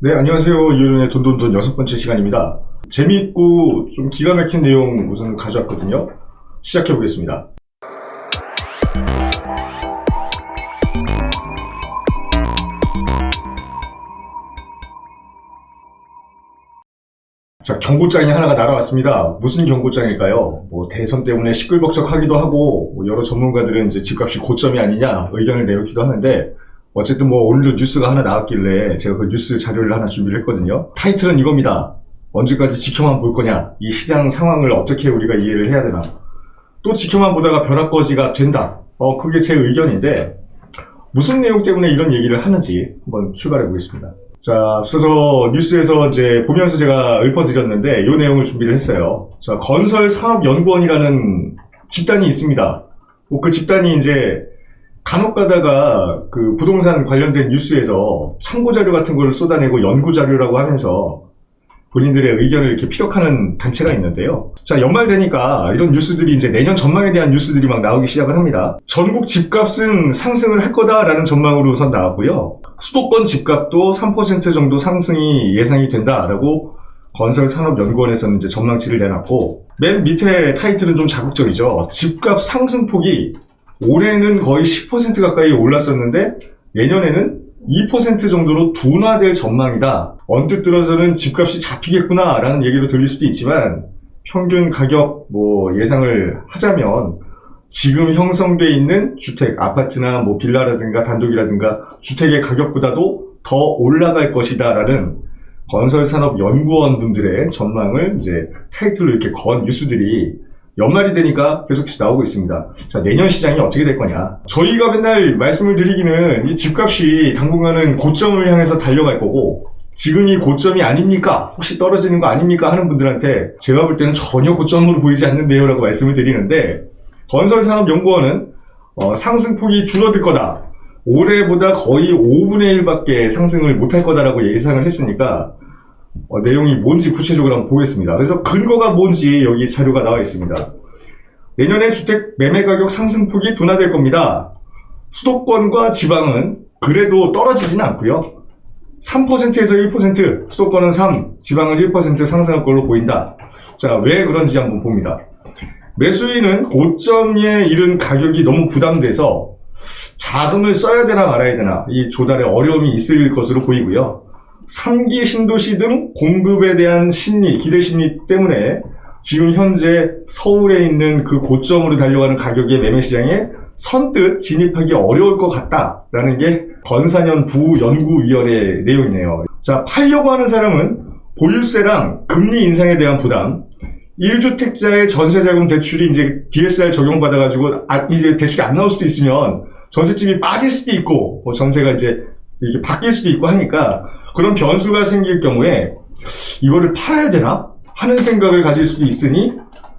네, 안녕하세요. 이효준의 돈돈돈 6번째 시간입니다. 재미있고 좀 기가 막힌 내용 우선 가져왔거든요. 시작해 보겠습니다. 자, 경고장이 하나가 날아왔습니다. 무슨 경고장일까요? 대선 때문에 시끌벅적하기도 하고, 여러 전문가들은 이제 집값이 고점이 아니냐 의견을 내놓기도 하는데, 어쨌든 오늘도 뉴스가 하나 나왔길래 제가 그 뉴스 자료를 하나 준비를 했거든요. 타이틀은 이겁니다. 언제까지 지켜만 볼 거냐? 이 시장 상황을 어떻게 우리가 이해를 해야 되나? 또 지켜만 보다가 벼락거지가 된다. 그게 제 의견인데, 무슨 내용 때문에 이런 얘기를 하는지 한번 출발해 보겠습니다. 자, 앞서서 뉴스에서 이제 보면서 제가 읊어드렸는데, 이 내용을 준비를 했어요. 자, 건설산업연구원이라는 집단이 있습니다. 그 집단이 이제 간혹 가다가 그 부동산 관련된 뉴스에서 참고자료 같은 걸 쏟아내고 연구자료라고 하면서 본인들의 의견을 이렇게 피력하는 단체가 있는데요. 자, 연말 되니까 이런 뉴스들이 이제 내년 전망에 대한 뉴스들이 막 나오기 시작을 합니다. 전국 집값은 상승을 할 거다라는 전망으로 우선 나왔고요. 수도권 집값도 3% 정도 상승이 예상이 된다라고 건설산업연구원에서는 이제 전망치를 내놨고, 맨 밑에 타이틀은 좀 자극적이죠. 집값 상승폭이 올해는 거의 10% 가까이 올랐었는데 내년에는 2% 정도로 둔화될 전망이다. 언뜻 들어서는 집값이 잡히겠구나 라는 얘기로 들릴 수도 있지만, 평균 가격 예상을 하자면 지금 형성되어 있는 주택, 아파트나 빌라라든가 단독이라든가 주택의 가격보다도 더 올라갈 것이다 라는 건설산업연구원 분들의 전망을 이제 타이틀로 이렇게 건 뉴스들이 연말이 되니까 계속해서 나오고 있습니다. 자, 내년 시장이 어떻게 될 거냐. 저희가 맨날 말씀을 드리기는 이 집값이 당분간은 고점을 향해서 달려갈 거고, 지금이 고점이 아닙니까? 혹시 떨어지는 거 아닙니까? 하는 분들한테 제가 볼 때는 전혀 고점으로 보이지 않는데요 라고 말씀을 드리는데, 건설산업연구원은 상승폭이 줄어들 거다. 올해보다 거의 5분의 1밖에 상승을 못할 거다라고 예상을 했으니까 내용이 뭔지 구체적으로 한번 보겠습니다. 그래서 근거가 뭔지 여기 자료가 나와 있습니다. 내년에 주택 매매 가격 상승폭이 둔화될 겁니다. 수도권과 지방은 그래도 떨어지진 않고요. 3%에서 1%, 수도권은 3, 지방은 1% 상승할 걸로 보인다. 자, 왜 그런지 한번 봅니다. 매수인은 고점에 이른 가격이 너무 부담돼서 자금을 써야 되나 말아야 되나 이 조달에 어려움이 있을 것으로 보이고요. 3기 신도시 등 공급에 대한 심리, 기대 심리 때문에 지금 현재 서울에 있는 그 고점으로 달려가는 가격의 매매시장에 선뜻 진입하기 어려울 것 같다라는 게 건사년 부연구위원회 내용이네요. 자, 팔려고 하는 사람은 보유세랑 금리 인상에 대한 부담, 1주택자의 전세자금 대출이 이제 DSR 적용받아가지고 이제 대출이 안 나올 수도 있으면 전셋집이 빠질 수도 있고, 전세가 이제 이렇게 바뀔 수도 있고 하니까 그런 변수가 생길 경우에 이거를 팔아야 되나 하는 생각을 가질 수도 있으니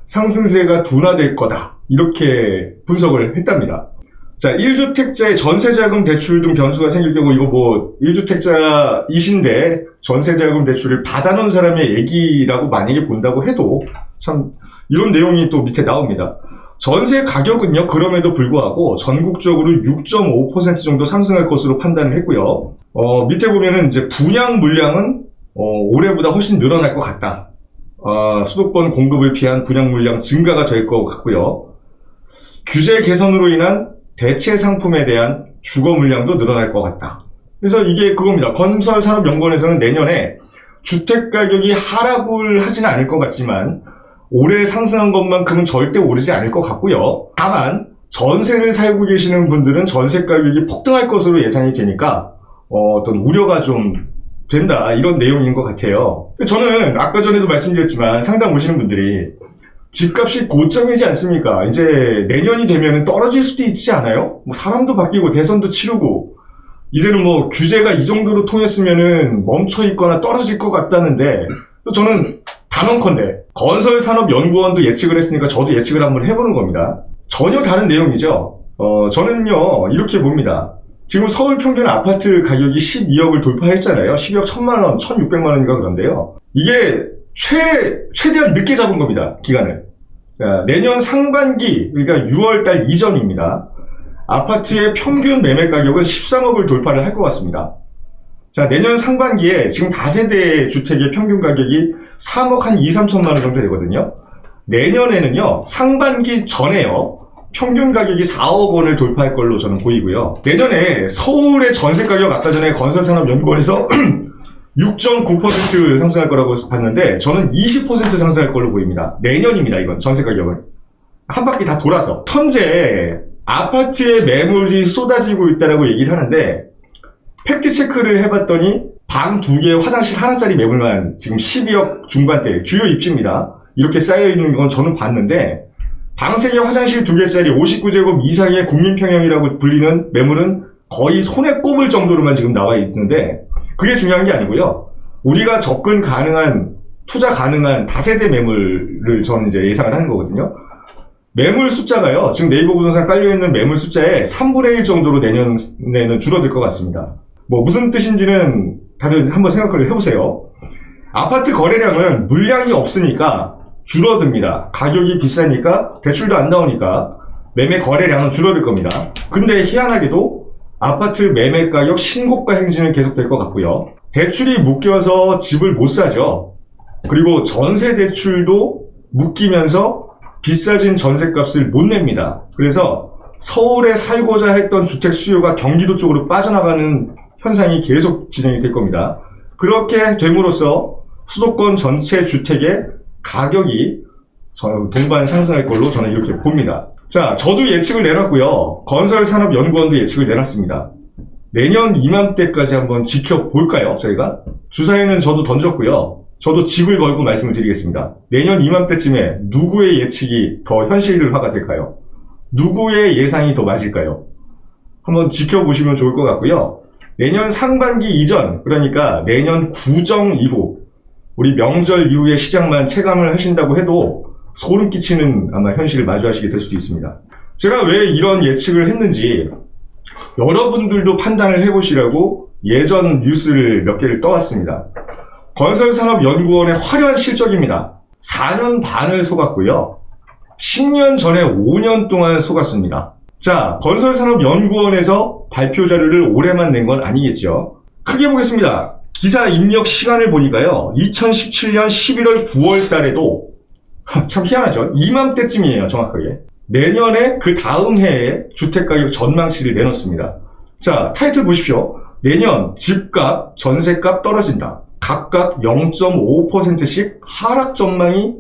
상승세가 둔화될 거다. 이렇게 분석을 했답니다. 자, 1주택자의 전세자금 대출 등 변수가 생길 경우 이거 1주택자이신데 전세자금 대출을 받아놓은 사람의 얘기라고 만약에 본다고 해도 참 이런 내용이 또 밑에 나옵니다. 전세 가격은요, 그럼에도 불구하고 전국적으로 6.5% 정도 상승할 것으로 판단을 했고요. 밑에 보면은 이제 분양 물량은 올해보다 훨씬 늘어날 것 같다. 수도권 공급을 피한 분양 물량 증가가 될 것 같고요. 규제 개선으로 인한 대체 상품에 대한 주거 물량도 늘어날 것 같다. 그래서 이게 그겁니다. 건설산업연구원에서는 내년에 주택 가격이 하락을 하지는 않을 것 같지만 올해 상승한 것만큼은 절대 오르지 않을 것 같고요. 다만 전세를 살고 계시는 분들은 전세 가격이 폭등할 것으로 예상이 되니까 어떤 우려가 좀 된다, 이런 내용인 것 같아요. 저는 아까 전에도 말씀드렸지만 상담 오시는 분들이 집값이 고점이지 않습니까? 이제 내년이 되면 떨어질 수도 있지 않아요? 사람도 바뀌고 대선도 치르고 이제는 규제가 이 정도로 통했으면은 멈춰 있거나 떨어질 것 같다는데, 저는 단언컨대 건설산업연구원도 예측을 했으니까 저도 예측을 한번 해보는 겁니다. 전혀 다른 내용이죠. 저는요 이렇게 봅니다. 지금 서울 평균 아파트 가격이 12억을 돌파했잖아요. 12억 1000만원, 1600만원인가 그런데요. 이게 최대한 늦게 잡은 겁니다. 기간을. 자, 내년 상반기, 그러니까 6월달 이전입니다. 아파트의 평균 매매 가격은 13억을 돌파를 할 것 같습니다. 자, 내년 상반기에 지금 다세대 주택의 평균 가격이 3억 한 2, 3천만 원 정도 되거든요. 내년에는요, 상반기 전에요, 평균 가격이 4억 원을 돌파할 걸로 저는 보이고요. 내년에 서울의 전세 가격, 아까 전에 건설산업연구원에서 6.9% 상승할 거라고 봤는데, 저는 20% 상승할 걸로 보입니다. 내년입니다, 이건. 전세 가격은. 한 바퀴 다 돌아서. 현재 아파트에 매물이 쏟아지고 있다라고 얘기를 하는데, 팩트 체크를 해봤더니 방 2개, 화장실 하나짜리 매물만 지금 12억 중반대, 주요 입지입니다. 이렇게 쌓여있는 건 저는 봤는데, 방 3개, 화장실 2개짜리 59제곱 이상의 국민평형이라고 불리는 매물은 거의 손에 꼽을 정도로만 지금 나와 있는데, 그게 중요한 게 아니고요. 우리가 접근 가능한, 투자 가능한 다세대 매물을 저는 이제 예상을 하는 거거든요. 매물 숫자가요, 지금 네이버 부동산 깔려있는 매물 숫자의 3분의 1 정도로 내년에는 줄어들 것 같습니다. 뭐 무슨 뜻인지는 다들 한번 생각을 해보세요. 아파트 거래량은 물량이 없으니까 줄어듭니다. 가격이 비싸니까 대출도 안 나오니까 매매 거래량은 줄어들 겁니다. 근데 희한하게도 아파트 매매 가격 신고가 행진은 계속될 것 같고요. 대출이 묶여서 집을 못 사죠. 그리고 전세 대출도 묶이면서 비싸진 전세값을 못 냅니다. 그래서 서울에 살고자 했던 주택 수요가 경기도 쪽으로 빠져나가는 현상이 계속 진행이 될 겁니다. 그렇게 됨으로써 수도권 전체 주택의 가격이 동반 상승할 걸로 저는 이렇게 봅니다. 자, 저도 예측을 내놨고요. 건설산업연구원도 예측을 내놨습니다. 내년 이맘때까지 한번 지켜볼까요, 저희가? 주사위는 저도 던졌고요. 저도 집을 걸고 말씀을 드리겠습니다. 내년 이맘때쯤에 누구의 예측이 더 현실화가 될까요? 누구의 예상이 더 맞을까요? 한번 지켜보시면 좋을 것 같고요. 내년 상반기 이전, 그러니까 내년 구정 이후, 우리 명절 이후의 시장만 체감을 하신다고 해도 소름 끼치는 아마 현실을 마주하시게 될 수도 있습니다. 제가 왜 이런 예측을 했는지 여러분들도 판단을 해보시라고 예전 뉴스를 몇 개를 떠왔습니다. 건설산업연구원의 화려한 실적입니다. 4년 반을 속았고요. 10년 전에 5년 동안 속았습니다. 자, 건설산업연구원에서 발표 자료를 올해만 낸 건 아니겠죠. 크게 보겠습니다. 기사 입력 시간을 보니까요, 2017년 11월 9월 달에도 참 희한하죠. 이맘때쯤이에요, 정확하게. 내년에 그 다음 해에 주택가격 전망치를 내놓습니다. 자, 타이틀 보십시오. 내년 집값, 전세값 떨어진다. 각각 0.5%씩 하락 전망이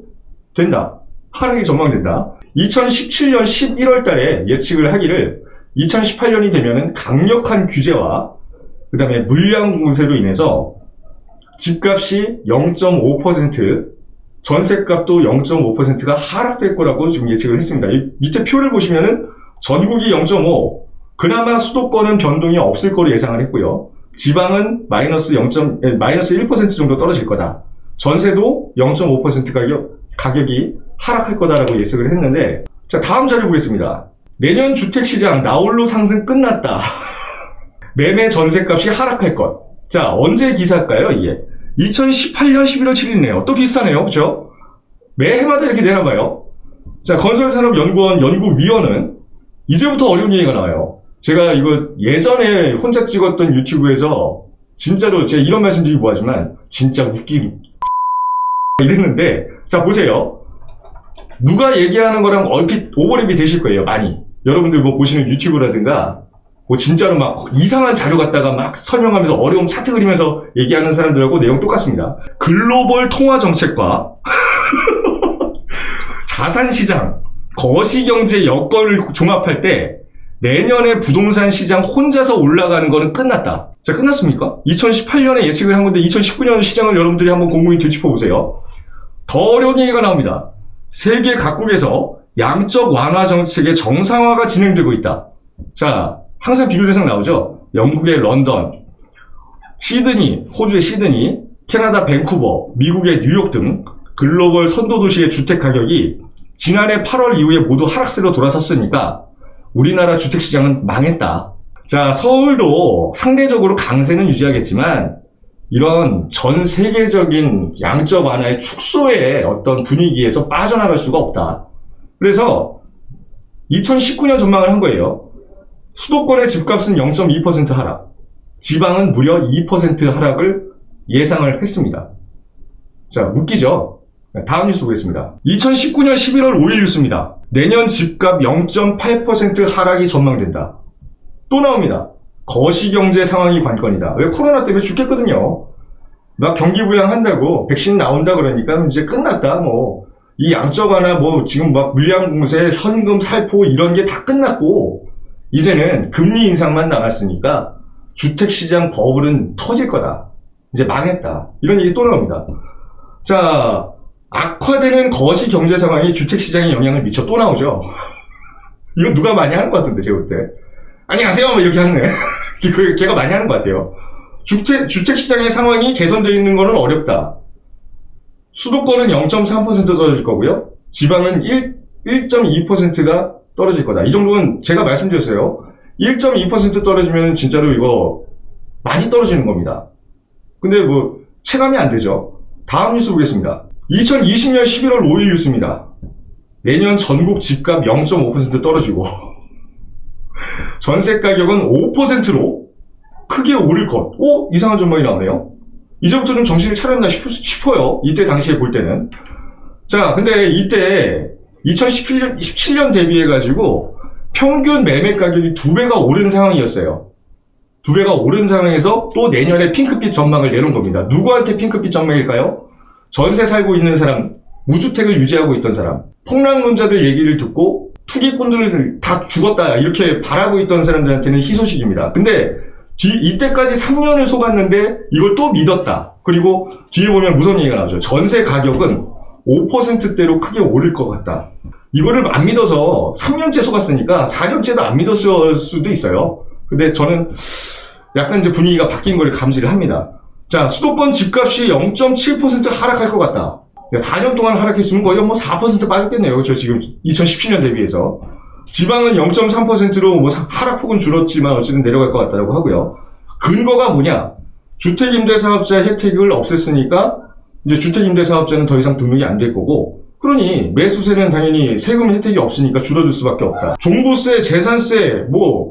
된다. 하락이 전망된다. 2017년 11월 달에 예측을 하기를 2018년이 되면은 강력한 규제와 그 다음에 물량 공세로 인해서 집값이 0.5%, 전세값도 0.5%가 하락될 거라고 지금 예측을 했습니다. 이 밑에 표를 보시면은 전국이 0.5, 그나마 수도권은 변동이 없을 거로 예상을 했고요. 지방은 마이너스 1% 정도 떨어질 거다. 전세도 0.5% 가격이 하락할 거다라고 예측을 했는데, 자, 다음 자료 보겠습니다. 내년 주택시장 나홀로 상승 끝났다. 매매 전세값이 하락할 것. 자, 언제 기사일까요, 이게? 2018년 11월 7일이네요. 또 비슷하네요. 그쵸? 매해마다 이렇게 내놔봐요. 자, 건설산업연구원 연구위원은 이제부터 어려운 얘기가 나와요. 제가 이거 예전에 혼자 찍었던 유튜브에서 진짜로 제가 이런 말씀드리기 뭐하지만 진짜 웃긴 이랬는데, 자, 보세요. 누가 얘기하는 거랑 얼핏 오버랩이 되실 거예요, 많이. 여러분들 뭐 보시는 유튜브라든가 뭐 진짜로 막 이상한 자료 갖다가 막 설명하면서 어려움 차트 그리면서 얘기하는 사람들하고 내용 똑같습니다. 글로벌 통화 정책과 자산시장, 거시경제 여건을 종합할 때 내년에 부동산 시장 혼자서 올라가는 거는 끝났다. 자, 끝났습니까? 2018년에 예측을 한 건데 2019년 시장을 여러분들이 한번 곰곰이 되짚어보세요. 더 어려운 얘기가 나옵니다. 세계 각국에서 양적 완화 정책의 정상화가 진행되고 있다. 자, 항상 비교 대상 나오죠. 영국의 런던, 시드니, 호주의 시드니, 캐나다 밴쿠버, 미국의 뉴욕 등 글로벌 선도 도시의 주택 가격이 지난해 8월 이후에 모두 하락세로 돌아섰으니까 우리나라 주택시장은 망했다. 자, 서울도 상대적으로 강세는 유지하겠지만 이런 전 세계적인 양적 완화의 축소의 어떤 분위기에서 빠져나갈 수가 없다. 그래서 2019년 전망을 한 거예요. 수도권의 집값은 0.2% 하락, 지방은 무려 2% 하락을 예상을 했습니다. 자, 웃기죠? 다음 뉴스 보겠습니다. 2019년 11월 5일 뉴스입니다. 내년 집값 0.8% 하락이 전망된다. 또 나옵니다. 거시경제 상황이 관건이다. 왜? 코로나 때문에 죽겠거든요. 막 경기 부양한다고 백신 나온다 그러니까 이제 끝났다. 이 양적 완화 지금 막 물량 공세, 현금 살포 이런 게 다 끝났고 이제는 금리 인상만 남았으니까 주택시장 버블은 터질 거다. 이제 망했다. 이런 얘기 또 나옵니다. 자, 악화되는 거시 경제 상황이 주택시장에 영향을 미쳐 또 나오죠. 이거 누가 많이 하는 것 같은데, 제가 볼 때. 안녕하세요, 이렇게 하네. 걔가 많이 하는 것 같아요. 주택시장의 상황이 개선되어 있는 거는 어렵다. 수도권은 0.3% 떨어질 거고요. 지방은 1.2%가 떨어질 거다. 이 정도는 제가 말씀드렸어요. 1.2% 떨어지면 진짜로 이거 많이 떨어지는 겁니다. 근데 체감이 안 되죠. 다음 뉴스 보겠습니다. 2020년 11월 5일 뉴스입니다. 내년 전국 집값 0.5% 떨어지고 전세 가격은 5%로 크게 오를 것. 이상한 전망이 나오네요. 이제부터 좀 정신을 차렸나 싶어요. 이때 당시에 볼 때는. 자, 근데 이때 2017년 대비해가지고 평균 매매 가격이 2배가 오른 상황이었어요. 2배가 오른 상황에서 또 내년에 핑크빛 전망을 내놓은 겁니다. 누구한테 핑크빛 전망일까요? 전세 살고 있는 사람, 무주택을 유지하고 있던 사람, 폭락론자들 얘기를 듣고 투기꾼들 다 죽었다 이렇게 바라고 있던 사람들한테는 희소식입니다. 근데 이때까지 3년을 속았는데 이걸 또 믿었다. 그리고 뒤에 보면 무서운 얘기가 나오죠. 전세 가격은 5%대로 크게 오를 것 같다. 이거를 안 믿어서 3년째 속았으니까 4년째도 안 믿었을 수도 있어요. 근데 저는 약간 이제 분위기가 바뀐 걸 감지를 합니다. 자, 수도권 집값이 0.7% 하락할 것 같다. 4년 동안 하락했으면 거의 4% 빠졌겠네요. 저 지금 2017년 대비해서. 지방은 0.3%로 하락폭은 줄었지만 어쨌든 내려갈 것 같다고 하고요. 근거가 뭐냐? 주택임대사업자 혜택을 없앴으니까 이제 주택임대사업자는 더 이상 등록이 안 될 거고, 그러니 매수세는 당연히 세금 혜택이 없으니까 줄어들 수밖에 없다. 종부세, 재산세,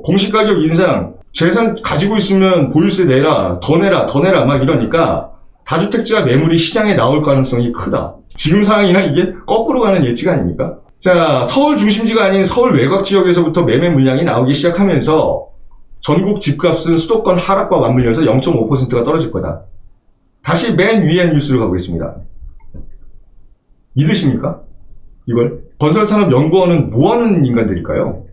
공시가격 인상, 재산 가지고 있으면 보유세 내라, 더 내라 막 이러니까 다주택자 매물이 시장에 나올 가능성이 크다. 지금 상황이나 이게 거꾸로 가는 예측 아닙니까? 자, 서울 중심지가 아닌 서울 외곽 지역에서부터 매매 물량이 나오기 시작하면서 전국 집값은 수도권 하락과 맞물려서 0.5%가 떨어질 거다. 다시 맨 위에 뉴스를 가보겠습니다. 믿으십니까? 이걸? 건설산업연구원은 뭐하는 인간들일까요?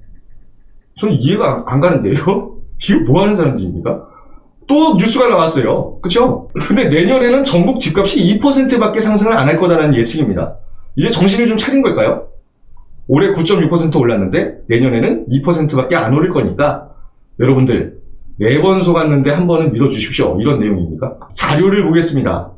저는 이해가 안 가는데요? 이게 뭐하는 사람들입니까? 또 뉴스가 나왔어요. 그쵸? 근데 내년에는 전국 집값이 2%밖에 상승을 안 할 거다라는 예측입니다. 이제 정신을 좀 차린 걸까요? 올해 9.6% 올랐는데 내년에는 2%밖에 안 오를 거니까 여러분들 4번 속았는데 한 번은 믿어주십시오. 이런 내용입니다. 자료를 보겠습니다.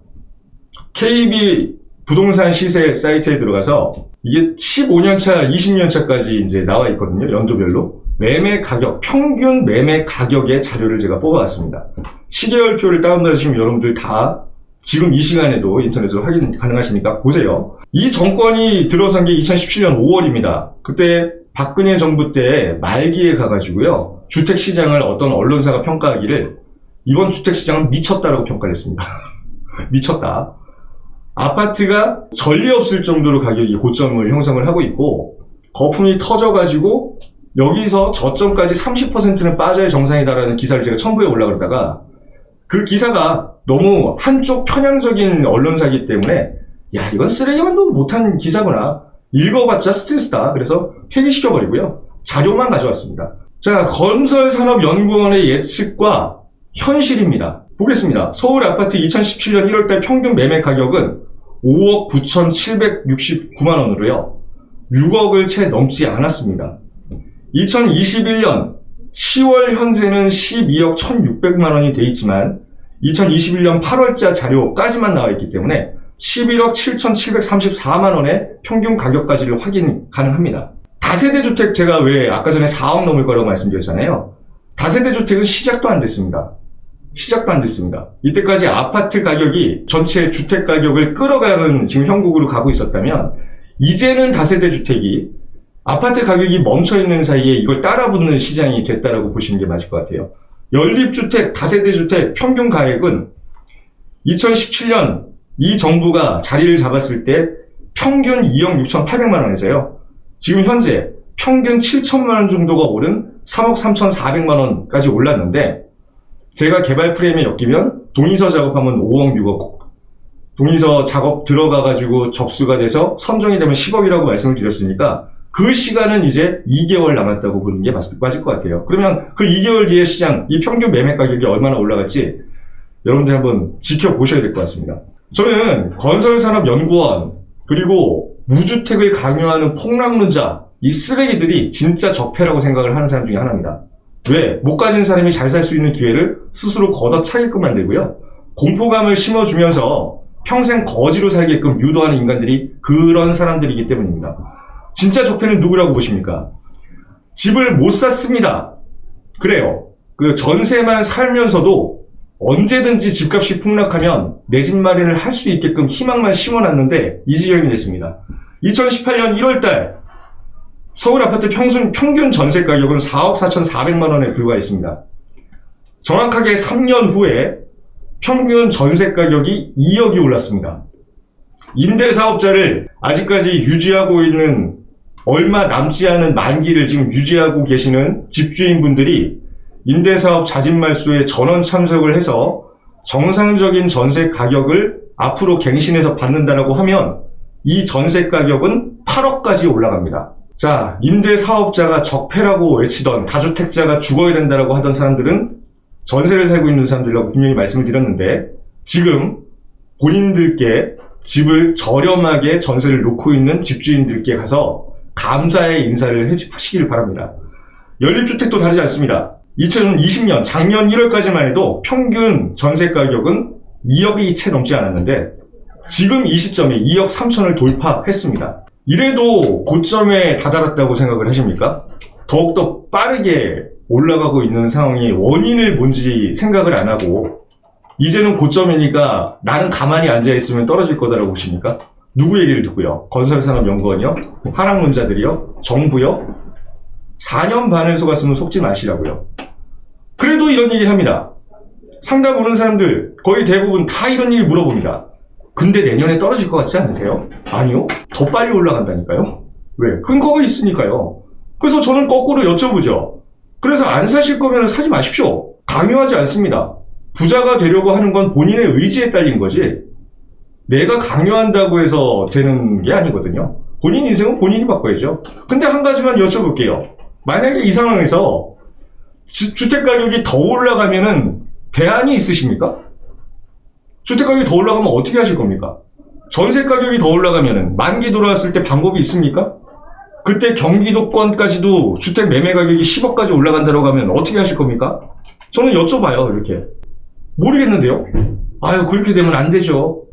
KB 부동산 시세 사이트에 들어가서 이게 15년차, 20년차까지 이제 나와 있거든요. 연도별로. 매매 가격, 평균 매매 가격의 자료를 제가 뽑아왔습니다. 시계열표를 다운받으시면 여러분들 다 지금 이 시간에도 인터넷으로 확인 가능하시니까 보세요. 이 정권이 들어선 게 2017년 5월입니다. 그때 박근혜 정부 때 말기에 가가지고요. 주택시장을 어떤 언론사가 평가하기를 이번 주택시장은 미쳤다라고 평가를 했습니다. 미쳤다. 아파트가 전리 없을 정도로 가격이 고점을 형성을 하고 있고 거품이 터져가지고 여기서 저점까지 30%는 빠져야 정상이다라는 기사를 제가 첨부해 올라가다가 그 기사가 너무 한쪽 편향적인 언론사이기 때문에 야 이건 쓰레기만도 못한 기사구나. 읽어봤자 스트레스다. 그래서 폐기시켜버리고요. 자료만 가져왔습니다. 자, 건설산업연구원의 예측과 현실입니다. 보겠습니다. 서울 아파트 2017년 1월달 평균 매매 가격은 5억 9,769만 원으로요. 6억을 채 넘지 않았습니다. 2021년 10월 현재는 12억 1,600만 원이 돼 있지만 2021년 8월자 자료까지만 나와 있기 때문에 11억 7,734만 원의 평균 가격까지를 확인 가능합니다. 다세대 주택 제가 왜 아까 전에 4억 넘을 거라고 말씀드렸잖아요. 다세대 주택은 시작도 안 됐습니다. 시작도 안 됐습니다. 이때까지 아파트 가격이 전체 주택 가격을 끌어가는 지금 형국으로 가고 있었다면 이제는 다세대 주택이 아파트 가격이 멈춰있는 사이에 이걸 따라붙는 시장이 됐다라고 보시는 게 맞을 것 같아요. 연립주택, 다세대주택 평균 가액은 2017년 이 정부가 자리를 잡았을 때 평균 2억 6,800만 원에서요. 지금 현재 평균 7천만 원 정도가 오른 3억 3,400만 원까지 올랐는데, 제가 개발 프레임에 엮이면 동의서 작업하면 5억 6억, 동의서 작업 들어가가지고 접수가 돼서 선정이 되면 10억이라고 말씀을 드렸으니까 그 시간은 이제 2개월 남았다고 보는 게 맞을 것 같아요. 그러면 그 2개월 뒤에 시장, 이 평균 매매 가격이 얼마나 올라갈지 여러분들 한번 지켜보셔야 될 것 같습니다. 저는 건설산업연구원 그리고 무주택을 강요하는 폭락론자, 이 쓰레기들이 진짜 적폐라고 생각을 하는 사람 중에 하나입니다. 왜? 못 가진 사람이 잘 살 수 있는 기회를 스스로 걷어차게끔 만들고요. 공포감을 심어주면서 평생 거지로 살게끔 유도하는 인간들이 그런 사람들이기 때문입니다. 진짜 적폐는 누구라고 보십니까? 집을 못 샀습니다. 그래요. 그 전세만 살면서도 언제든지 집값이 폭락하면 내 집 마련을 할 수 있게끔 희망만 심어놨는데 이 지경이 됐습니다. 2018년 1월달 서울 아파트 평균 전세 가격은 4억 4,400만 원에 불과했습니다. 정확하게 3년 후에 평균 전세 가격이 2억이 올랐습니다. 임대사업자를 아직까지 유지하고 있는, 얼마 남지 않은 만기를 지금 유지하고 계시는 집주인분들이 임대사업 자진말소에 전원 참석을 해서 정상적인 전세 가격을 앞으로 갱신해서 받는다라고 하면 이 전세 가격은 8억까지 올라갑니다. 자, 임대사업자가 적폐라고 외치던, 다주택자가 죽어야 된다라고 하던 사람들은 전세를 살고 있는 사람들이라고 분명히 말씀을 드렸는데, 지금 본인들께 집을 저렴하게 전세를 놓고 있는 집주인들께 가서 감사의 인사를 하시길 바랍니다. 연립주택도 다르지 않습니다. 2020년 작년 1월까지만 해도 평균 전세 가격은 2억이 채 넘지 않았는데 지금 이 시점에 2억 3천을 돌파했습니다. 이래도 고점에 다다랐다고 생각을 하십니까? 더욱더 빠르게 올라가고 있는 상황이 원인을 뭔지 생각을 안 하고 이제는 고점이니까 나는 가만히 앉아있으면 떨어질 거다라고 보십니까? 누구 얘기를 듣고요? 건설산업연구원이요? 하락론자들이요? 정부요? 4년 반을 속았으면 속지 마시라고요. 그래도 이런 얘기를 합니다. 상담 오는 사람들 거의 대부분 다 이런 얘기 물어봅니다. 근데 내년에 떨어질 것 같지 않으세요? 아니요. 더 빨리 올라간다니까요. 왜? 근거가 있으니까요. 그래서 저는 거꾸로 여쭤보죠. 그래서 안 사실 거면 사지 마십시오. 강요하지 않습니다. 부자가 되려고 하는 건 본인의 의지에 딸린 거지 내가 강요한다고 해서 되는 게 아니거든요. 본인 인생은 본인이 바꿔야죠. 근데 한 가지만 여쭤볼게요. 만약에 이 상황에서 주택가격이 더 올라가면은 대안이 있으십니까? 주택가격이 더 올라가면 어떻게 하실 겁니까? 전세가격이 더 올라가면은 만기 돌아왔을 때 방법이 있습니까? 그때 경기도권까지도 주택 매매 가격이 10억까지 올라간다고 하면 어떻게 하실 겁니까? 저는 여쭤봐요. 이렇게. 모르겠는데요. 아유, 그렇게 되면 안 되죠.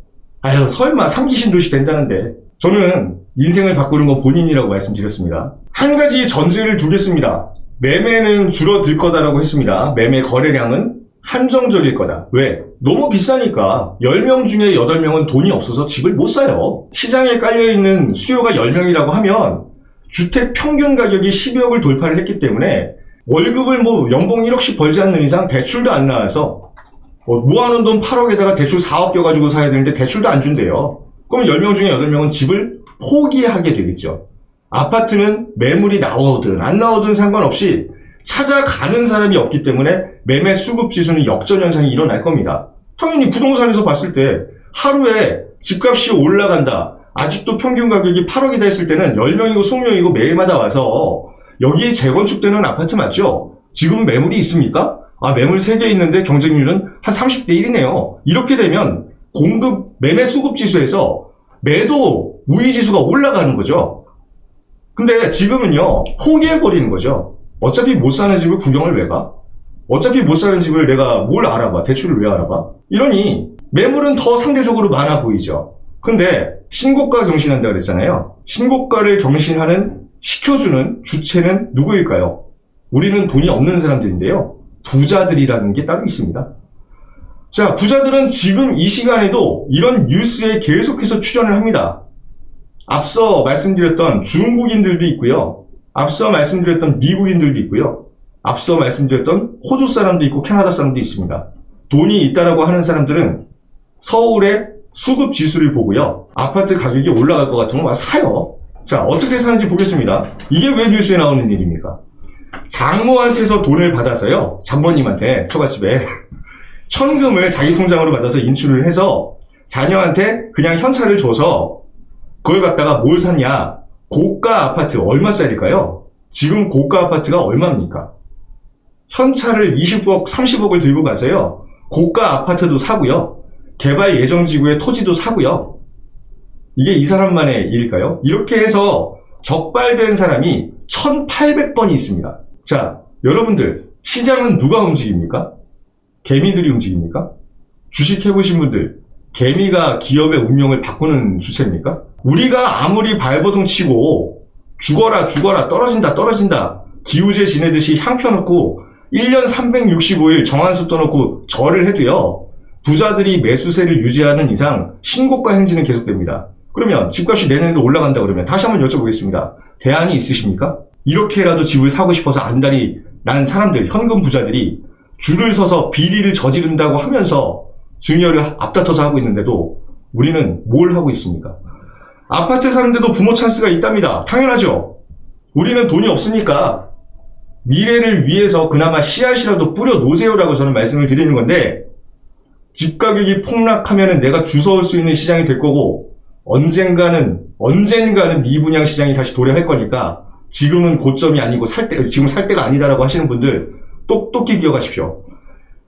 아유, 설마 3기 신도시 된다는데. 저는 인생을 바꾸는 건 본인이라고 말씀드렸습니다. 한 가지 전제를 두겠습니다. 매매는 줄어들 거다라고 했습니다. 매매 거래량은 한정적일 거다. 왜? 너무 비싸니까 10명 중에 8명은 돈이 없어서 집을 못 사요. 시장에 깔려있는 수요가 10명이라고 하면 주택 평균 가격이 12억을 돌파를 했기 때문에 월급을 연봉 1억씩 벌지 않는 이상 대출도 안 나와서 모아놓은 돈 8억에다가 대출 4억 껴가지고 사야 되는데 대출도 안 준대요. 그럼 10명 중에 8명은 집을 포기하게 되겠죠. 아파트는 매물이 나오든 안 나오든 상관없이 찾아가는 사람이 없기 때문에 매매 수급 지수는 역전 현상이 일어날 겁니다. 당연히 부동산에서 봤을 때 하루에 집값이 올라간다. 아직도 평균 가격이 8억이다 했을 때는 10명이고 20명이고 매일마다 와서 여기에 재건축되는 아파트 맞죠? 지금 매물이 있습니까? 아, 매물 3개 있는데 경쟁률은 한 30대 1이네요. 이렇게 되면 공급, 매매 수급 지수에서 매도 우위 지수가 올라가는 거죠. 근데 지금은요, 포기해버리는 거죠. 어차피 못 사는 집을 구경을 왜 가? 어차피 못 사는 집을 내가 뭘 알아봐? 대출을 왜 알아봐? 이러니 매물은 더 상대적으로 많아 보이죠. 근데 신고가 경신한다 그랬잖아요. 신고가를 시켜주는 주체는 누구일까요? 우리는 돈이 없는 사람들인데요. 부자들이라는 게 따로 있습니다. 자, 부자들은 지금 이 시간에도 이런 뉴스에 계속해서 출연을 합니다. 앞서 말씀드렸던 중국인들도 있고요. 앞서 말씀드렸던 미국인들도 있고요. 앞서 말씀드렸던 호주 사람도 있고 캐나다 사람도 있습니다. 돈이 있다라고 하는 사람들은 서울의 수급 지수를 보고요. 아파트 가격이 올라갈 것 같으면 와서 사요. 자, 어떻게 사는지 보겠습니다. 이게 왜 뉴스에 나오는 일입니까? 장모한테서 돈을 받아서요. 장모님한테 처갓집에 현금을 자기 통장으로 받아서 인출을 해서 자녀한테 그냥 현찰을 줘서 그걸 갖다가 뭘 샀냐? 고가 아파트 얼마짜리일까요? 지금 고가 아파트가 얼마입니까? 현찰을 20억, 30억을 들고 가서요. 고가 아파트도 사고요. 개발 예정 지구의 토지도 사고요. 이게 이 사람만의 일일까요? 이렇게 해서 적발된 사람이 1,800건이 있습니다. 자, 여러분들, 시장은 누가 움직입니까? 개미들이 움직입니까? 주식 해보신 분들, 개미가 기업의 운명을 바꾸는 주체입니까? 우리가 아무리 발버둥 치고 죽어라 떨어진다 기우제 지내듯이 향 펴놓고 1년 365일 정한수 떠놓고 절을 해도요. 부자들이 매수세를 유지하는 이상 신고가 행진은 계속됩니다. 그러면 집값이 내년에도 올라간다 그러면 다시 한번 여쭤보겠습니다. 대안이 있으십니까? 이렇게라도 집을 사고 싶어서 안달이 난 사람들, 현금 부자들이 줄을 서서 비리를 저지른다고 하면서 증여를 앞다퉈서 하고 있는데도 우리는 뭘 하고 있습니까? 아파트 사는데도 부모 찬스가 있답니다. 당연하죠. 우리는 돈이 없으니까 미래를 위해서 그나마 씨앗이라도 뿌려 놓으세요라고 저는 말씀을 드리는 건데, 집 가격이 폭락하면 내가 주워올 수 있는 시장이 될 거고 언젠가는 미분양 시장이 다시 도래할 거니까 지금은 고점이 아니고 지금 살 때가 아니다라고 하시는 분들 똑똑히 기억하십시오.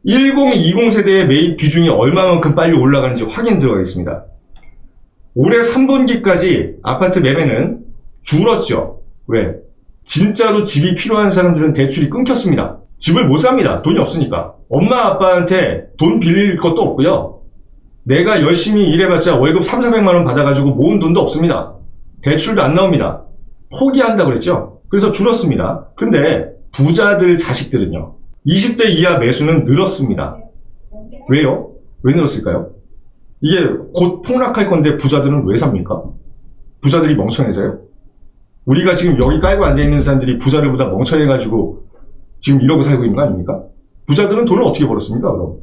1020 세대의 매입 비중이 얼마만큼 빨리 올라가는지 확인 들어가겠습니다. 올해 3분기까지 아파트 매매는 줄었죠. 왜? 진짜로 집이 필요한 사람들은 대출이 끊겼습니다. 집을 못 삽니다. 돈이 없으니까. 엄마 아빠한테 돈 빌릴 것도 없고요. 내가 열심히 일해봤자 월급 3,400만 원 받아가지고 모은 돈도 없습니다. 대출도 안 나옵니다. 포기한다 그랬죠. 그래서 줄었습니다. 근데 부자들 자식들은요. 20대 이하 매수는 늘었습니다. 왜요? 왜 늘었을까요? 이게 곧 폭락할 건데 부자들은 왜 삽니까? 부자들이 멍청해져요? 우리가 지금 여기 깔고 앉아있는 사람들이 부자들보다 멍청해가지고 지금 이러고 살고 있는 거 아닙니까? 부자들은 돈을 어떻게 벌었습니까, 그럼?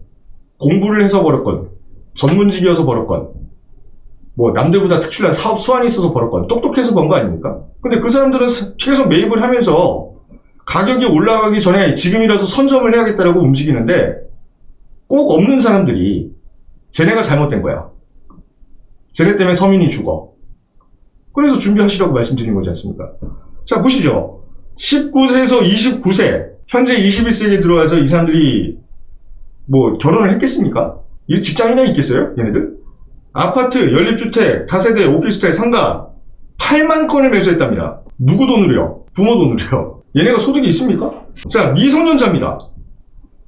공부를 해서 벌었건, 전문직이어서 벌었건, 뭐 남들보다 특출난 사업 수완이 있어서 벌었건, 똑똑해서 번 거 아닙니까? 근데 그 사람들은 계속 매입을 하면서 가격이 올라가기 전에 지금이라도 선점을 해야겠다라고 움직이는데 꼭 없는 사람들이 쟤네가 잘못된 거야. 쟤네 때문에 서민이 죽어. 그래서 준비하시라고 말씀드린 거지 않습니까? 자, 보시죠. 19세에서 29세, 현재 21세기에 들어와서 이 사람들이 뭐 결혼을 했겠습니까? 이 직장이나 있겠어요? 얘네들? 아파트, 연립주택, 다세대, 오피스텔, 상가 8만 건을 매수했답니다. 누구 돈으로요? 부모 돈으로요. 얘네가 소득이 있습니까? 자, 미성년자입니다.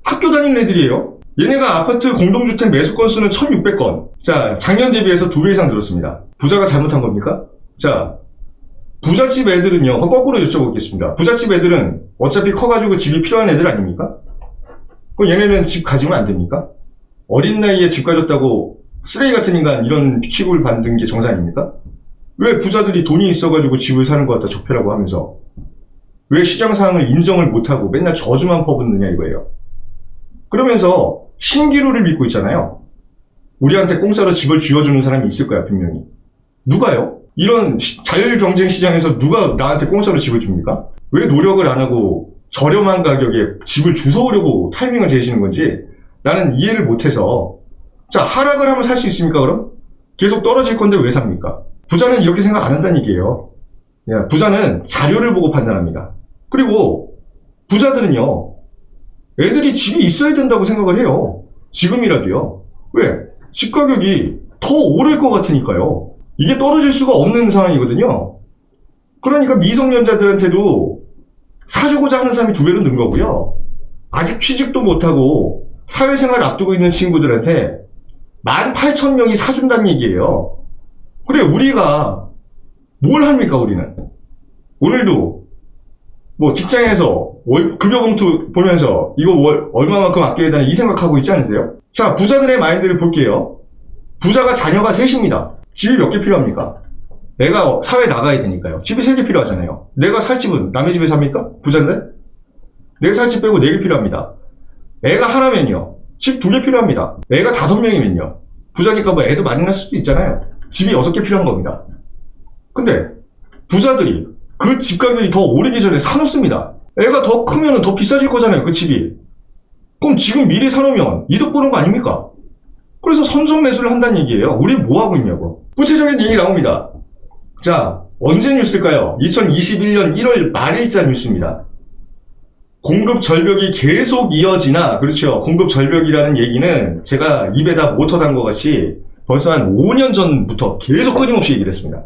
학교 다니는 애들이에요. 얘네가 아파트 공동주택 매수 건수는 1,600건. 자, 작년 대비해서 2배 이상 늘었습니다. 부자가 잘못한 겁니까? 자, 부잣집 애들은요, 거꾸로 여쭤보겠습니다. 부잣집 애들은 어차피 커가지고 집이 필요한 애들 아닙니까? 그럼 얘네는 집 가지면 안 됩니까? 어린 나이에 집 가졌다고 쓰레기 같은 인간 이런 취급을 받는 게 정상 아닙니까? 왜 부자들이 돈이 있어가지고 집을 사는 것 같다 적폐라고 하면서 왜 시장 상황을 인정을 못하고 맨날 저주만 퍼붓느냐 이거예요. 그러면서 신기루를 믿고 있잖아요. 우리한테 공짜로 집을 쥐어주는 사람이 있을 거야 분명히. 누가요? 이런 자율경쟁 시장에서 누가 나한테 공짜로 집을 줍니까? 왜 노력을 안 하고 저렴한 가격에 집을 주워오려고 타이밍을 재시는 건지 나는 이해를 못해서. 자, 하락을 하면 살 수 있습니까 그럼? 계속 떨어질 건데 왜 삽니까? 부자는 이렇게 생각 안 한다는 얘기예요. 부자는 자료를 보고 판단합니다. 그리고 부자들은요, 애들이 집이 있어야 된다고 생각을 해요. 지금이라도요. 왜? 집 가격이 더 오를 것 같으니까요. 이게 떨어질 수가 없는 상황이거든요. 그러니까 미성년자들한테도 사주고자 하는 사람이 2배로 는 거고요. 아직 취직도 못하고 사회생활을 앞두고 있는 친구들한테 18,000명이 사준다는 얘기예요. 그래, 우리가 뭘 합니까, 우리는? 오늘도 뭐 직장에서 급여봉투 보면서 이거 얼마만큼 아껴야 되나 이 생각하고 있지 않으세요? 자, 부자들의 마인드를 볼게요. 부자가 자녀가 셋입니다. 집이 몇 개 필요합니까? 내가 사회에 나가야 되니까요. 집이 3개 필요하잖아요. 내가 살 집은 남의 집에 삽니까? 부자인데? 4살 집 빼고 4개 필요합니다. 애가 하나면요. 집 2개 필요합니다. 애가 5명이면요. 부자니까 뭐 애도 많이 낳을 수도 있잖아요. 집이 6개 필요한 겁니다. 근데 부자들이 그 집 가격이 더 오르기 전에 사놓습니다. 애가 더 크면 더 비싸질 거잖아요, 그 집이. 그럼 지금 미리 사놓으면 이득 보는 거 아닙니까? 그래서 선전 매수를 한다는 얘기예요. 우리 뭐 하고 있냐고. 구체적인 얘기 나옵니다. 자, 언제 뉴스일까요? 2021년 1월 말일자 뉴스입니다. 공급 절벽이 계속 이어지나, 그렇죠. 공급 절벽이라는 얘기는 제가 입에다 모터 단 것 같이 벌써 한 5년 전부터 계속 끊임없이 얘기를 했습니다.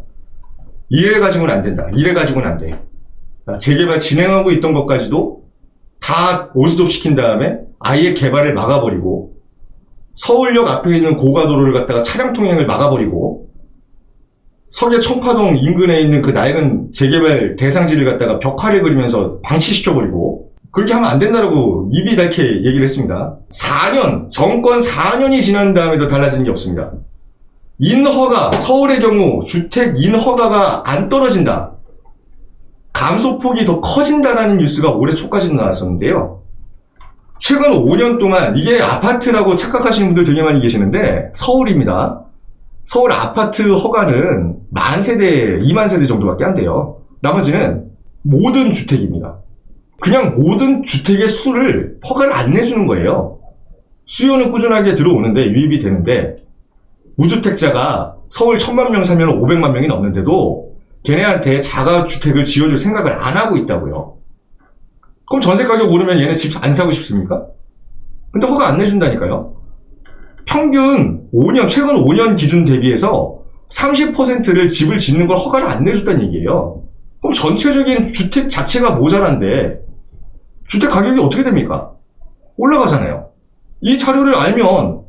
이래 가지고는 안 된다. 이래 가지고는 안 돼. 재개발 진행하고 있던 것까지도 다 올스톱 시킨 다음에 아예 개발을 막아버리고, 서울역 앞에 있는 고가도로를 갖다가 차량 통행을 막아버리고, 서계 청파동 인근에 있는 그 낡은 재개발 대상지를 갖다가 벽화를 그리면서 방치시켜버리고, 그렇게 하면 안 된다라고 입이 닳게 얘기를 했습니다. 4년, 정권 4년이 지난 다음에도 달라진 게 없습니다. 인허가, 서울의 경우 주택 인허가가 안 떨어진다. 감소폭이 더 커진다라는 뉴스가 올해 초까지도 나왔었는데요. 최근 5년 동안 이게 아파트라고 착각하시는 분들 되게 많이 계시는데 서울입니다. 서울 아파트 허가는 10,000세대, 20,000세대 정도밖에 안 돼요. 나머지는 모든 주택입니다. 그냥 모든 주택의 수를 허가를 안 내주는 거예요. 수요는 꾸준하게 들어오는데 유입이 되는데 무주택자가 서울 1,000만 명 살면 500만 명이 넘는데도 걔네한테 자가주택을 지어줄 생각을 안 하고 있다고요. 그럼 전세 가격 오르면 얘네 집 안 사고 싶습니까? 근데 허가 안 내준다니까요. 평균 5년, 최근 5년 기준 대비해서 30%를 집을 짓는 걸 허가를 안 내준다는 얘기예요. 그럼 전체적인 주택 자체가 모자란데 주택 가격이 어떻게 됩니까? 올라가잖아요. 이 자료를 알면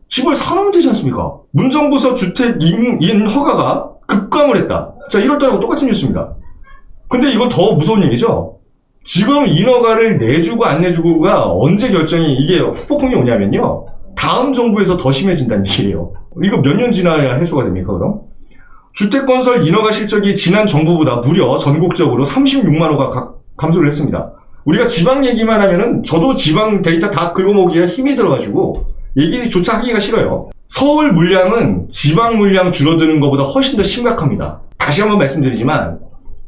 집을 사놓으면 되지 않습니까? 문정부서 주택 인허가가 급감을 했다. 자, 1월달하고 똑같은 뉴스입니다. 근데 이거 더 무서운 얘기죠? 지금 인허가를 내주고 안 내주고가 언제 결정이, 이게 후폭풍이 오냐면요. 다음 정부에서 더 심해진다는 얘기예요. 이거 몇 년 지나야 해소가 됩니까, 그럼? 주택건설 인허가 실적이 지난 정부보다 무려 전국적으로 36만 호가 감소를 했습니다. 우리가 지방 얘기만 하면은 저도 지방 데이터 다 긁어모으기가 힘이 들어가지고 얘기조차 하기가 싫어요. 서울 물량은 지방 물량 줄어드는 것보다 훨씬 더 심각합니다. 다시 한번 말씀드리지만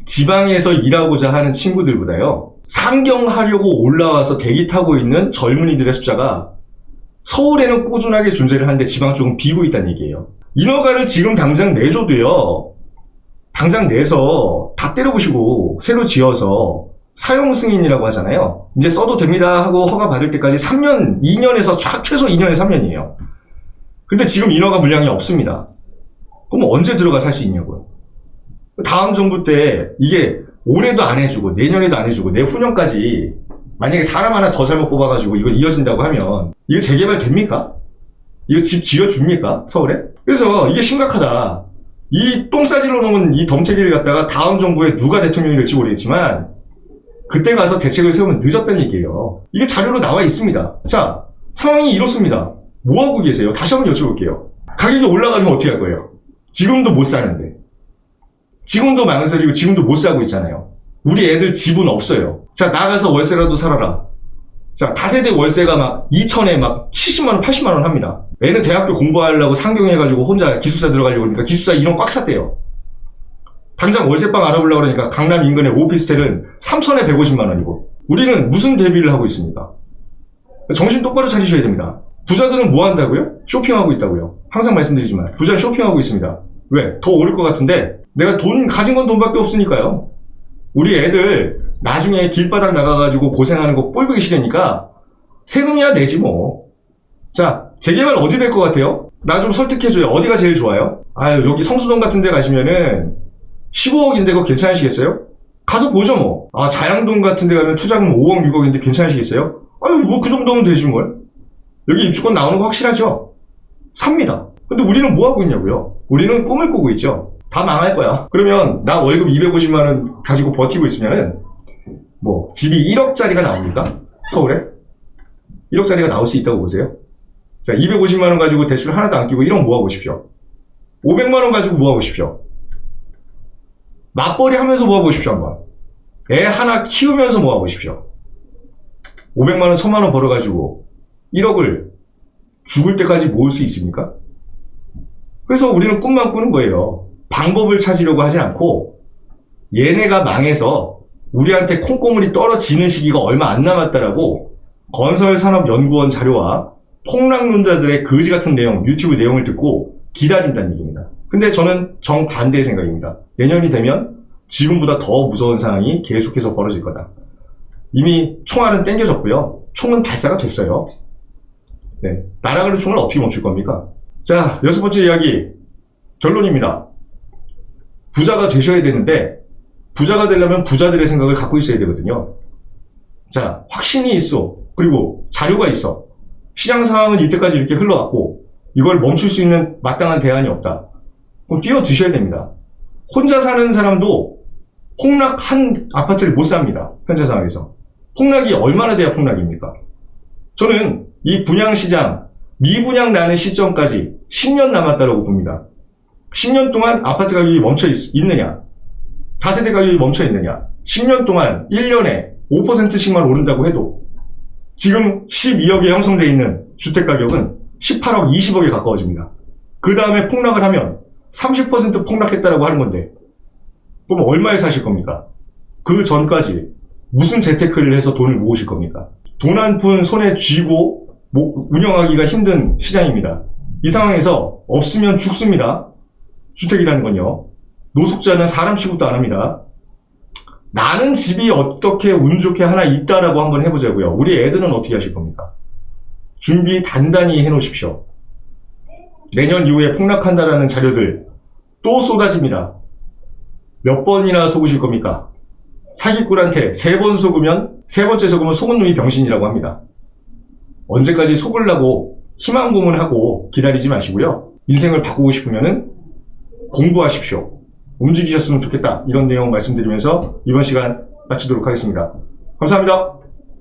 지방에서 일하고자 하는 친구들보다요, 상경하려고 올라와서 대기 타고 있는 젊은이들의 숫자가 서울에는 꾸준하게 존재를 하는데 지방 쪽은 비고 있다는 얘기예요. 인허가를 지금 당장 내줘도요, 당장 내서 다 때려부시고 새로 지어서 사용 승인이라고 하잖아요. 이제 써도 됩니다 하고 허가 받을 때까지 3년, 2년에서 최소 2년에 3년이에요. 근데 지금 인허가 물량이 없습니다. 그럼 언제 들어가 살 수 있냐고요. 다음 정부 때 이게 올해도 안 해주고 내년에도 안 해주고 내후년까지 만약에 사람 하나 더 잘못 뽑아가지고 이거 이어진다고 하면 이거 재개발 됩니까? 이거 집 지어줍니까? 서울에? 그래서 이게 심각하다. 이 똥 싸질러 놓은 이 덤태기를 갖다가 다음 정부에 누가 대통령이 될지 모르겠지만 그때 가서 대책을 세우면 늦었다는 얘기예요. 이게 자료로 나와 있습니다. 자, 상황이 이렇습니다. 뭐하고 계세요? 다시 한번 여쭤볼게요. 가격이 올라가면 어떻게 할 거예요? 지금도 못 사는데. 지금도 망설이고 지금도 못 사고 있잖아요. 우리 애들 집은 없어요. 자, 나가서 월세라도 살아라. 자, 다세대 월세가 막 2천에 막 70만원, 80만원 합니다. 애는 대학교 공부하려고 상경해가지고 혼자 기숙사 들어가려고 그러니까 기숙사 인원 꽉 찼대요. 당장 월세방 알아보려고 그러니까 강남 인근의 오피스텔은 3천에 150만원이고 우리는 무슨 대비를 하고 있습니까? 정신 똑바로 차리셔야 됩니다. 부자들은 뭐 한다고요? 쇼핑하고 있다고요. 항상 말씀드리지만 부자는 쇼핑하고 있습니다. 왜? 더 오를 것 같은데 내가 돈 가진 건 돈밖에 없으니까요. 우리 애들 나중에 길바닥 나가가지고 고생하는 거 꼴보기 싫으니까 세금이야 내지 뭐. 자, 재개발 어디 될 것 같아요? 나 좀 설득해줘요. 어디가 제일 좋아요? 아유, 여기 성수동 같은 데 가시면은 15억인데 그거 괜찮으시겠어요? 가서 보죠 뭐. 아, 자양동 같은 데 가면 투자금 5억 6억인데 괜찮으시겠어요? 아유, 뭐 그 정도면 되지 뭘. 여기 입주권 나오는 거 확실하죠? 삽니다. 근데 우리는 뭐 하고 있냐고요? 우리는 꿈을 꾸고 있죠. 다 망할 거야. 그러면 나 월급 250만원 가지고 버티고 있으면은 뭐 집이 1억짜리가 나옵니까? 서울에? 1억짜리가 나올 수 있다고 보세요? 자, 250만원 가지고 대출 하나도 안 끼고 1억 모아보십시오. 500만원 가지고 모아보십시오. 맞벌이 하면서 모아보십시오 한번. 애 하나 키우면서 모아보십시오. 500만 원, 1000만 원 벌어가지고 1억을 죽을 때까지 모을 수 있습니까? 그래서 우리는 꿈만 꾸는 거예요. 방법을 찾으려고 하진 않고 얘네가 망해서 우리한테 콩고물이 떨어지는 시기가 얼마 안 남았다라고 건설산업연구원 자료와 폭락론자들의 거지 같은 내용, 유튜브 내용을 듣고 기다린다는 얘기입니다. 근데 저는 정반대의 생각입니다. 내년이 되면 지금보다 더 무서운 상황이 계속해서 벌어질 거다. 이미 총알은 땡겨졌고요. 총은 발사가 됐어요. 네, 날아가는 총을 어떻게 멈출 겁니까? 자, 6번째 이야기 결론입니다. 부자가 되셔야 되는데 부자가 되려면 부자들의 생각을 갖고 있어야 되거든요. 자, 확신이 있어. 그리고 자료가 있어. 시장 상황은 이때까지 이렇게 흘러왔고 이걸 멈출 수 있는 마땅한 대안이 없다. 그럼 뛰어드셔야 됩니다. 혼자 사는 사람도 폭락한 아파트를 못 삽니다. 현재 상황에서. 폭락이 얼마나 돼야 폭락입니까? 저는 이 분양시장 미분양 나는 시점까지 10년 남았다고 봅니다. 10년 동안 아파트 가격이 멈춰 있느냐? 다세대 가격이 멈춰 있느냐? 10년 동안 1년에 5%씩만 오른다고 해도 지금 12억에 형성되어 있는 주택 가격은 18억, 20억에 가까워집니다. 그 다음에 폭락을 하면 30% 폭락했다라고 하는 건데 그럼 얼마에 사실 겁니까? 그 전까지 무슨 재테크를 해서 돈을 모으실 겁니까? 돈 한 푼 손에 쥐고 운영하기가 힘든 시장입니다. 이 상황에서 없으면 죽습니다. 주택이라는 건요. 노숙자는 사람 취급도 안 합니다. 나는 집이 어떻게 운 좋게 하나 있다라고 한번 해보자고요. 우리 애들은 어떻게 하실 겁니까? 준비 단단히 해놓으십시오. 내년 이후에 폭락한다라는 자료들 또 쏟아집니다. 몇 번이나 속으실 겁니까? 사기꾼한테 3번 속으면 3번째 속으면 속은 놈이 병신이라고 합니다. 언제까지 속으려고 희망 고문하고 기다리지 마시고요. 인생을 바꾸고 싶으면은 공부하십시오. 움직이셨으면 좋겠다. 이런 내용 말씀드리면서 이번 시간 마치도록 하겠습니다. 감사합니다.